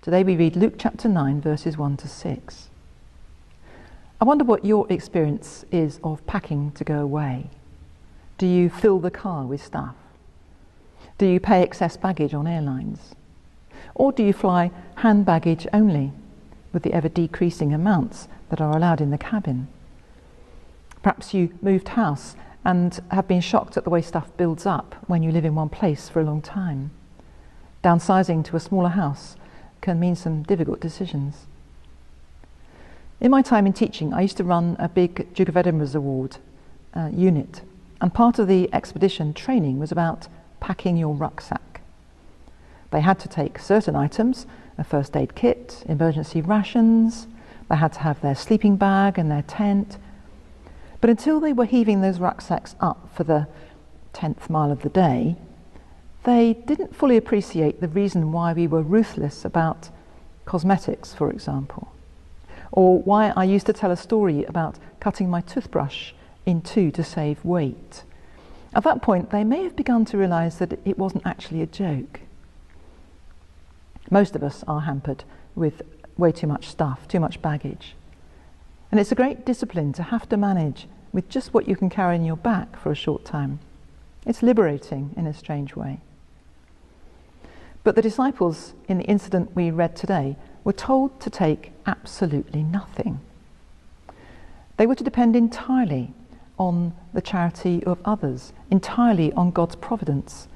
Today we read Luke chapter 9, verses 1 to 6. I wonder what your experience is of packing to go away. Do you fill the car with stuff? Do you pay excess baggage on airlines? Or do you fly hand baggage only, with the ever-decreasing amounts that are allowed in the cabin? Perhaps you moved house and have been shocked at the way stuff builds up when you live in one place for a long time. Downsizing to a smaller house can mean some difficult decisions. In my time in teaching, I used to run a big Duke of Edinburgh's Award unit, and part of the expedition training was about packing your rucksack. They had to take certain items, a first aid kit, emergency rations, they had to have their sleeping bag and their tent. But until they were heaving those rucksacks up for the 10th mile of the day, they didn't fully appreciate the reason why we were ruthless about cosmetics, for example, or why I used to tell a story about cutting my toothbrush in two to save weight. At that point, they may have begun to realise that it wasn't actually a joke. Most of us are hampered with way too much stuff, too much baggage. And it's a great discipline to have to manage with just what you can carry in your back for a short time. It's liberating in a strange way. But the disciples in the incident we read today were told to take absolutely nothing. They were to depend entirely on the charity of others, entirely on God's providence.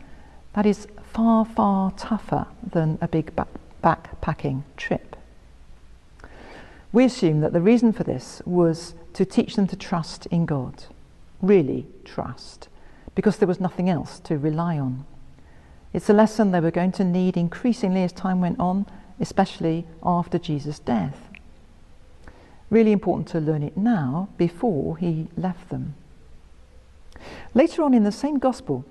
That is far, far tougher than a big backpacking trip. We assume that the reason for this was to teach them to trust in God, really trust, because there was nothing else to rely on. It's a lesson they were going to need increasingly as time went on, especially after Jesus' death. Really important to learn it now, before he left them. Later on in the same gospel,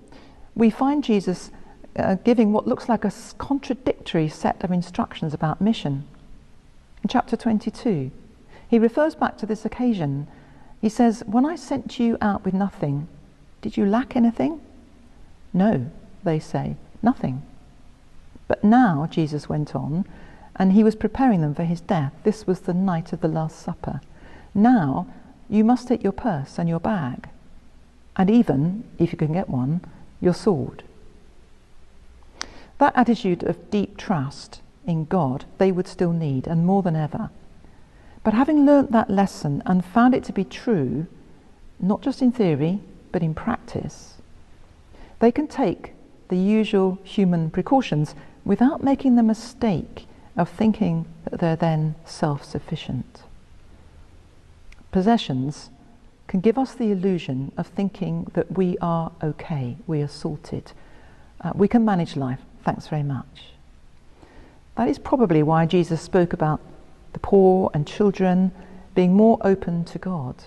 we find Jesus giving what looks like a contradictory set of instructions about mission. In chapter 22, he refers back to this occasion. He says, "When I sent you out with nothing, did you lack anything?" "No," they say, "nothing." But now, Jesus went on, and he was preparing them for his death. This was the night of the Last Supper. Now, you must take your purse and your bag, and even, if you can get one, your sword. That attitude of deep trust in God they would still need, and more than ever. But having learnt that lesson and found it to be true, not just in theory, but in practice, they can take the usual human precautions without making the mistake of thinking that they're then self-sufficient. Possessions can give us the illusion of thinking that we are okay, we are sorted, we can manage life, thanks very much. That is probably why Jesus spoke about the poor and children being more open to God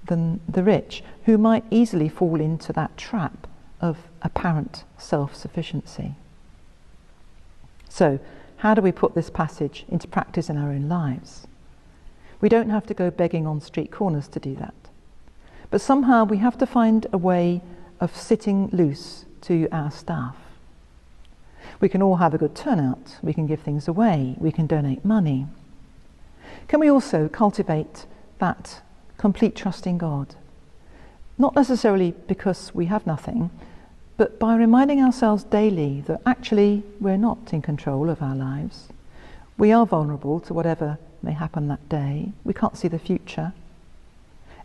than the rich, who might easily fall into that trap of apparent self-sufficiency. So, how do we put this passage into practice in our own lives? We don't have to go begging on street corners to do that. But somehow we have to find a way of sitting loose to our staff. We can all have a good turnout, we can give things away, we can donate money. Can we also cultivate that complete trust in God? Not necessarily because we have nothing, but by reminding ourselves daily that actually we're not in control of our lives. We are vulnerable to whatever may happen that day. We can't see the future.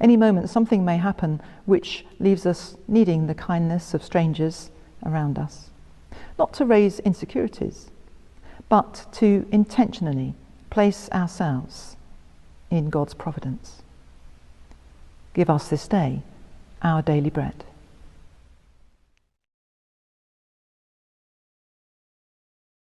Any moment something may happen which leaves us needing the kindness of strangers around us. Not to raise insecurities, but to intentionally place ourselves in God's providence. Give us this day our daily bread.